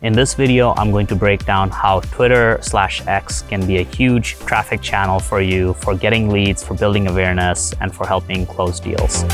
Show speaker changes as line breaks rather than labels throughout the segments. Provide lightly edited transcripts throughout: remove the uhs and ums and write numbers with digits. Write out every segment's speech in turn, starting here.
In this video, I'm going to break down how Twitter/X can be a huge traffic channel for you for getting leads, for building awareness, and for helping close deals.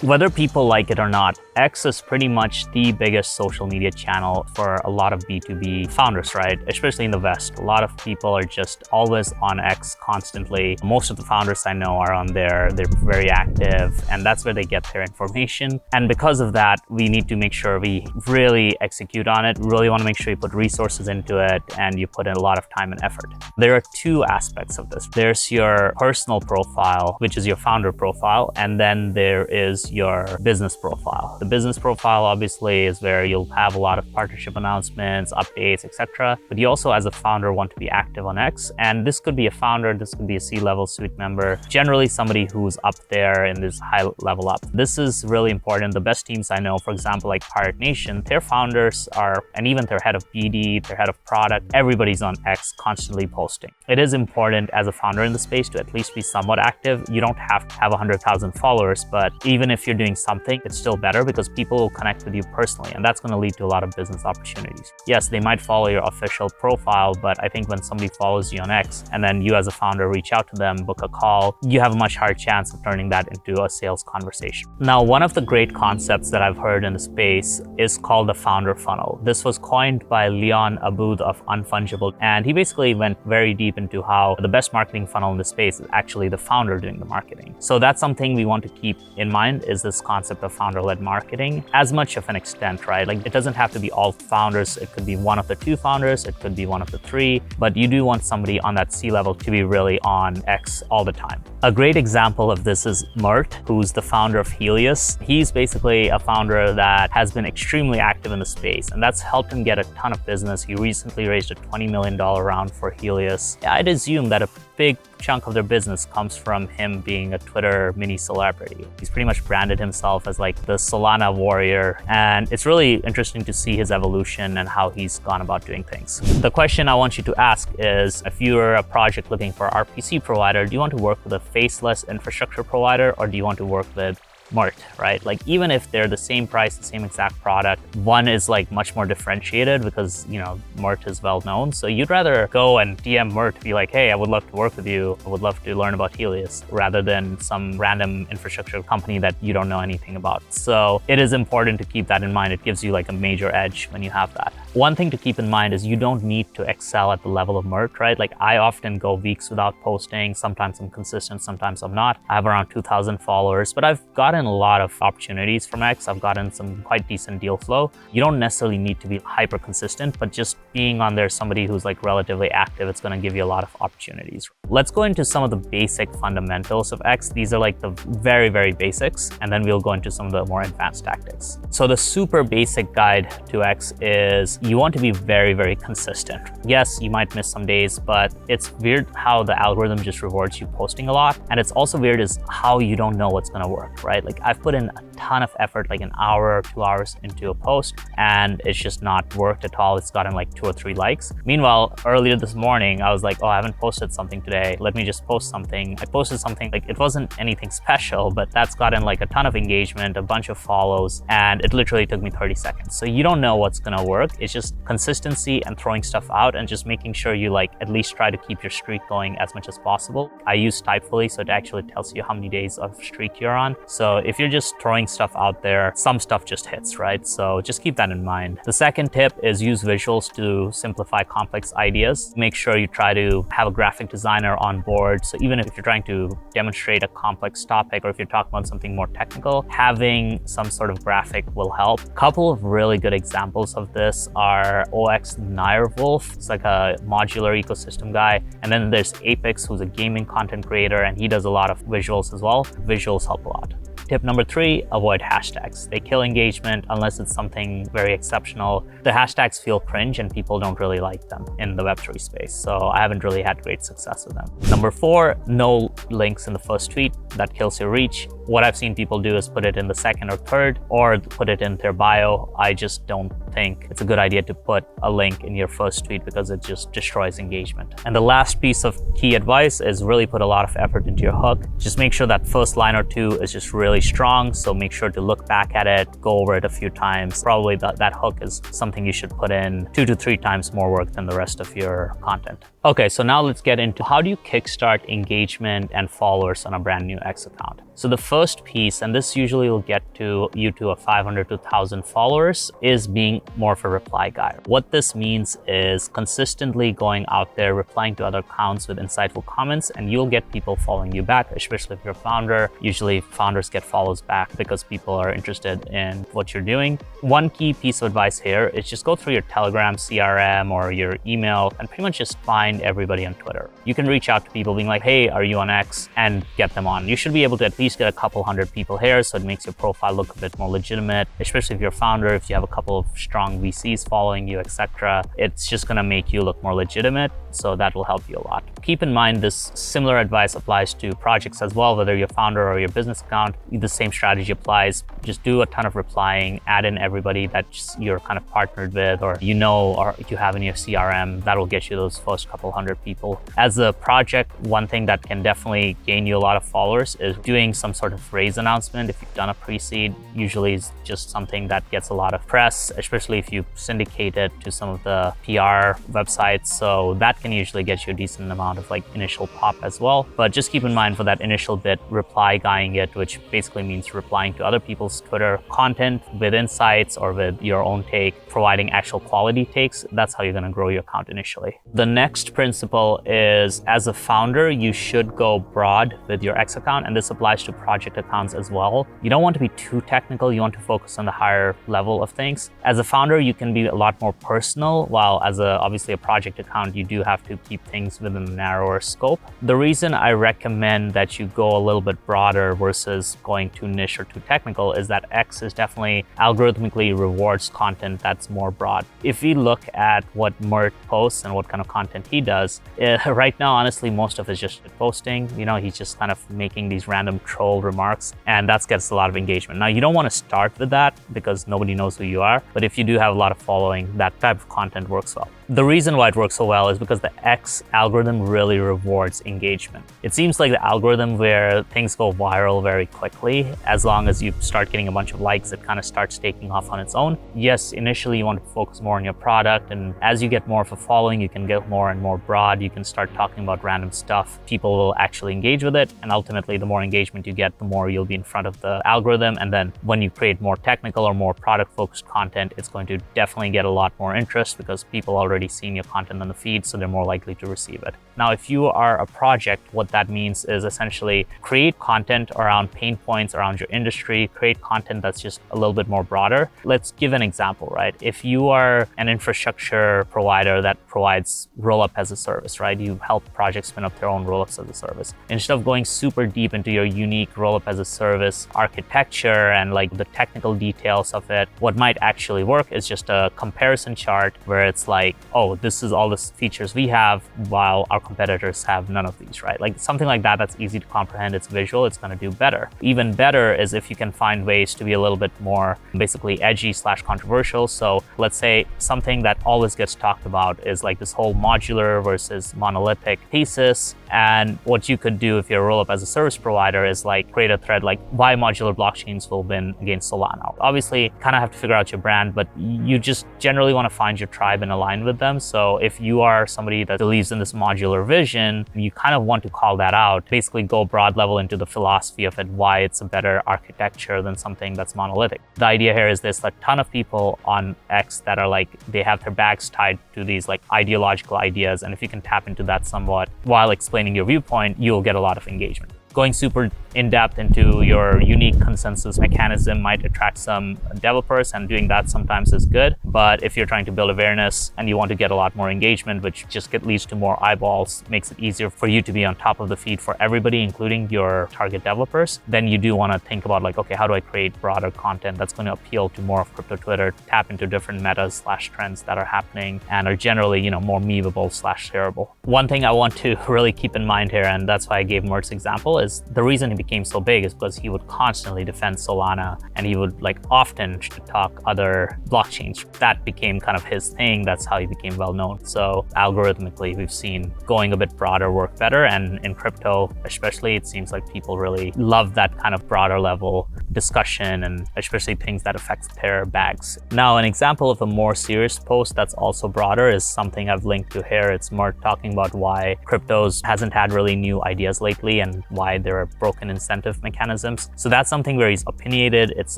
Whether people like it or not, X is pretty much the biggest social media channel for a lot of B2B founders, right? Especially in the West. A lot of people are just always on X constantly. Most of the founders I know are on there. They're very active, and that's where they get their information. And because of that, we need to make sure we really execute on it. We really want to make sure you put resources into it and you put in a lot of time and effort. There are two aspects of this. There's your personal profile, which is your founder profile, and then there is your business profile. The business profile obviously is where you'll have a lot of partnership announcements, updates, etc. But you also as a founder want to be active on X. And this could be a founder, this could be a C-level suite member, generally somebody who's up there in this high level up. This is really important. The best teams I know, for example, like Pirate Nation, their founders are, and even their head of BD, their head of product, everybody's on X constantly posting. It is important as a founder in the space to at least be somewhat active. You don't have to have 100,000 followers, but even if you're doing something, it's still better because people will connect with you personally, and that's going to lead to a lot of business opportunities. Yes, they might follow your official profile, but I think when somebody follows you on X and then you as a founder reach out to them, book a call, you have a much higher chance of turning that into a sales conversation. Now, one of the great concepts that I've heard in the space is called the founder funnel. This was coined by Abboud of Unfungible, and he basically went very deep into how the best marketing funnel in the space is actually the founder doing the marketing. So that's something we want to keep in mind, is this concept of founder-led marketing as much of an extent, right? Like, it doesn't have to be all founders. It could be one of the two founders. It could be one of the three, but you do want somebody on that C-level to be really on X all the time. A great example of this is Mert, who's the founder of Helius. He's basically a founder that has been extremely active in the space, and that's helped him get a ton of business. He recently raised a $20 million round for Helius. I'd assume that a big chunk of their business comes from him being a Twitter mini celebrity. He's pretty much branded himself as like the Solana warrior, and it's really interesting to see his evolution and how he's gone about doing things. The question I want you to ask is, if you're a project looking for an RPC provider, do you want to work with a faceless infrastructure provider, or do you want to work with Mert, right? Like, even if they're the same price, the same exact product, one is like much more differentiated because, you know, Mert is well known. So you'd rather go and DM Mert, be like, hey, I would love to work with you. I would love to learn about Helius, rather than some random infrastructure company that you don't know anything about. So it is important to keep that in mind. It gives you like a major edge when you have that. One thing to keep in mind is you don't need to excel at the level of Mert, right? Like, I often go weeks without posting. Sometimes I'm consistent, sometimes I'm not. I have around 2,000 followers, but I've gotten a lot of opportunities from X. I've gotten some quite decent deal flow. You don't necessarily need to be hyper consistent, but just being on there, somebody who's like relatively active, it's going to give you a lot of opportunities. Let's go into some of the basic fundamentals of X. These are like the very, very basics, and then we'll go into some of the more advanced tactics. So the super basic guide to X is you want to be very, very consistent. Yes, you might miss some days, but it's weird how the algorithm just rewards you posting a lot. And it's also weird is how you don't know what's going to work, right? Like, I've put in a ton of effort, like an hour or 2 hours into a post, and it's just not worked at all. It's gotten like 2 or 3 likes. Meanwhile, earlier this morning, I was like, oh, I haven't posted something today. Let me just post something. I posted something, like, it wasn't anything special, but that's gotten like a ton of engagement, a bunch of follows, and it literally took me 30 seconds. So you don't know what's gonna work. It's just consistency and throwing stuff out and just making sure you like at least try to keep your streak going as much as possible. I use Typefully, so it actually tells you how many days of streak you're on. So if you're just throwing stuff out there, some stuff just hits, right? So just keep that in mind. The second tip is use visuals to simplify complex ideas. Make sure you try to have a graphic designer on board. So even if you're trying to demonstrate a complex topic, or if you're talking about something more technical, having some sort of graphic will help. A couple of really good examples of this are OX Nirewolf. It's like a modular ecosystem guy. And then there's Apex, who's a gaming content creator, and he does a lot of visuals as well. Visuals help a lot. Tip number 3, avoid hashtags. They kill engagement unless it's something very exceptional. The hashtags feel cringe and people don't really like them in the Web3 space. So I haven't really had great success with them. Number 4, no links in the first tweet. That kills your reach. What I've seen people do is put it in the second or third, or put it in their bio. I just don't think it's a good idea to put a link in your first tweet because it just destroys engagement. And the last piece of key advice is really put a lot of effort into your hook. Just make sure that first line or two is just really strong. So make sure to look back at it, go over it a few times. Probably that hook is something you should put in 2 to 3 times more work than the rest of your content. Okay, so now let's get into how do you kickstart engagement and followers on a brand new X account. So the first piece, and this usually will get you to a 500 to 1,000 followers, is being more of a reply guy. What this means is consistently going out there, replying to other accounts with insightful comments, and you'll get people following you back, especially if you're a founder. Usually founders get follows back because people are interested in what you're doing. One key piece of advice here is just go through your Telegram CRM or your email and pretty much just find everybody on Twitter. You can reach out to people being like, hey, are you on X? And get them on. You should be able to at least get a couple hundred people here, so it makes your profile look a bit more legitimate, especially if you're a founder, if you have a couple of strong VCs following you, etc. It's just going to make you look more legitimate, so that will help you a lot. Keep in mind this similar advice applies to projects as well, whether you're a founder or your business account, the same strategy applies. Just do a ton of replying, add in everybody that you're kind of partnered with or or you have in your CRM. That will get you those first couple hundred people. As a project, one thing that can definitely gain you a lot of followers is doing some sort of raise announcement. If you've done a pre-seed, usually it's just something that gets a lot of press, especially if you syndicate it to some of the PR websites. So that can usually get you a decent amount of initial pop as well. But just keep in mind for that initial bit, reply guying it, which basically means replying to other people's Twitter content with insights or with your own take, providing actual quality takes. That's how you're going to grow your account initially. The next principle is, as a founder, you should go broad with your X account, and this applies to project accounts as well. You don't want to be too technical. You want to focus on the higher level of things. As a founder, you can be a lot more personal, while as obviously a project account, you do have to keep things within a narrower scope. The reason I recommend that you go a little bit broader versus going too niche or too technical is that X is definitely algorithmically rewards content that's more broad. If we look at what Mert posts and what kind of content he does, right now, honestly, most of it is just posting. He's just kind of making these random troll remarks, and that gets a lot of engagement. Now, you don't want to start with that because nobody knows who you are, but if you do have a lot of following, that type of content works well. The reason why it works so well is because the X algorithm really rewards engagement. It seems like the algorithm where things go viral very quickly, as long as you start getting a bunch of likes, it kind of starts taking off on its own. Yes, initially you want to focus more on your product, and as you get more of a following, you can get more and more broad. You can start talking about random stuff. People will actually engage with it, and ultimately the more engagement you get, the more you'll be in front of the algorithm. And then when you create more technical or more product-focused content, it's going to definitely get a lot more interest because people already seen your content on the feed, so they're more likely to receive it. Now, if you are a project, what that means is essentially create content around pain points around your industry, create content that's just a little bit more broader. Let's give an example, right? If you are an infrastructure provider that provides roll-up as a service, right? You help projects spin up their own roll-ups as a service. Instead of going super deep into your unique roll-up as a service architecture and the technical details of it, what might actually work is just a comparison chart where it's oh, this is all the features we have while our competitors have none of these, right? Something like that that's easy to comprehend, it's visual, it's going to do better. Even better is if you can find ways to be a little bit more basically edgy / controversial. So let's say something that always gets talked about is this whole modular versus monolithic thesis. And what you could do if you're a roll-up as a service provider is create a thread why modular blockchains will win against Solana. Obviously, kind of have to figure out your brand, but you just generally want to find your tribe and align with them. So if you are somebody that believes in this modular vision, you kind of want to call that out, basically go broad level into the philosophy of it, why it's a better architecture than something that's monolithic. The idea here is there's a ton of people on X that are they have their bags tied to these ideological ideas. And if you can tap into that somewhat while explaining your viewpoint, you'll get a lot of engagement. Going super in-depth into your unique consensus mechanism might attract some developers, and doing that sometimes is good. But if you're trying to build awareness and you want to get a lot more engagement, which just leads to more eyeballs, makes it easier for you to be on top of the feed for everybody, including your target developers, then you do want to think about okay, how do I create broader content that's going to appeal to more of crypto Twitter, tap into different metas / trends that are happening and are generally, more memeable / shareable. One thing I want to really keep in mind here, and that's why I gave Mert's example, is the reason he became so big is because he would constantly defend Solana, and he would like often talk other blockchains. That became kind of his thing. That's how he became well known. So algorithmically, we've seen going a bit broader work better. And in crypto, especially, it seems like people really love that kind of broader level discussion, and especially things that affect their bags. Now, an example of a more serious post that's also broader is something I've linked to here. It's Mert talking about why cryptos hasn't had really new ideas lately and why there are broken incentive mechanisms. So that's something where he's opinionated. It's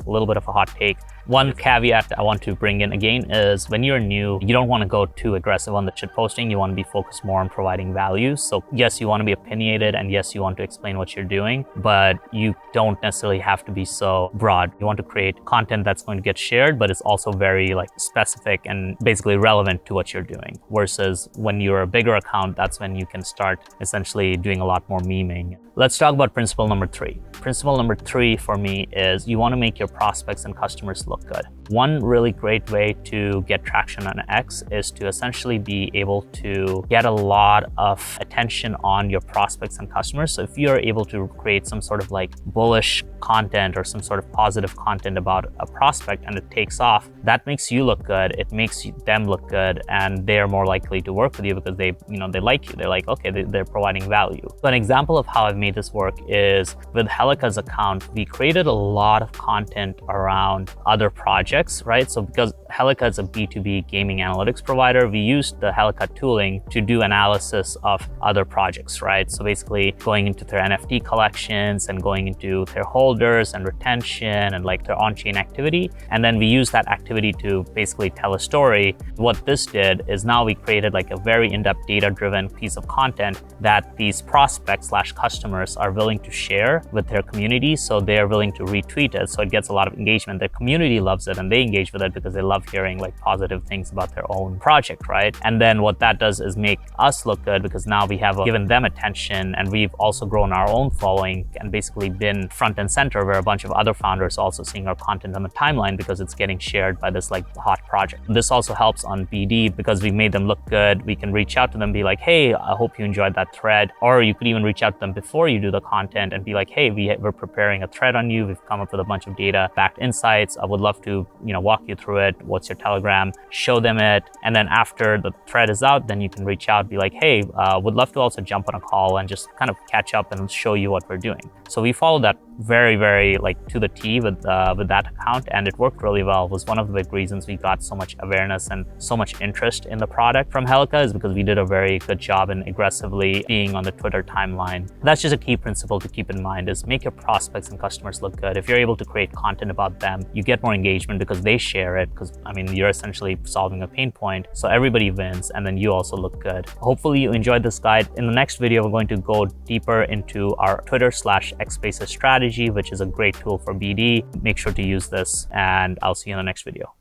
a little bit of a hot take. One caveat I want to bring in again is when you're new, you don't want to go too aggressive on the shit posting. You want to be focused more on providing value. So yes, you want to be opinionated, and yes, you want to explain what you're doing, but you don't necessarily have to be so broad. You want to create content that's going to get shared, but it's also very like specific and basically relevant to what you're doing. Versus when you're a bigger account, that's when you can start essentially doing a lot more memeing. Let's talk about principle number 3. Principle number 3 for me is you want to make your prospects and customers look good. One really great way to get traction on X is to essentially be able to get a lot of attention on your prospects and customers. So if you're able to create some sort of like bullish content or some sort of positive content about a prospect and it takes off, that makes you look good. It makes them look good, and they're more likely to work with you because they like you. They're like, okay, they're providing value. So an example of how I've made this work is with Helica's account. We created a lot of content around other projects, right? So because Helica is a B2B gaming analytics provider, we used the Helica tooling to do analysis of other projects, right? So basically going into their NFT collections and going into their holders and retention and like their on-chain activity. And then we use that activity to basically tell a story. What this did is now we created like a very in-depth data-driven piece of content that these prospects / customers are willing to share with their community. So they're willing to retweet it. So it gets a lot of engagement. Their community loves it and they engage with it because they love hearing like positive things about their own project, right? And then what that does is make us look good because now we have given them attention, and we've also grown our own following and basically been front and center where a bunch of other founders also seeing our content on the timeline because it's getting shared by this like hot project. This also helps on BD because we made them look good. We can reach out to them, be like, hey, I hope you enjoyed that thread. Or you could even reach out to them before you do the content and be like, hey, we're preparing a thread on you. We've come up with a bunch of data-backed insights. I would love to, walk you through it. What's your Telegram? Show them it. And then after the thread is out, then you can reach out, be like, hey, would love to also jump on a call and just kind of catch up and show you what we're doing. So we follow that very, very like to the T with that account, and it worked really well. It was one of the big reasons we got so much awareness and so much interest in the product from Helica is because we did a very good job in aggressively being on the Twitter timeline. That's just a key principle to keep in mind is make your prospects and customers look good. If you're able to create content about them, you get more engagement because they share it, because you're essentially solving a pain point. So everybody wins, and then you also look good. Hopefully you enjoyed this guide. In the next video, we're going to go deeper into our Twitter / X Spaces strategy, which is a great tool for BD. Make sure to use this, and I'll see you in the next video.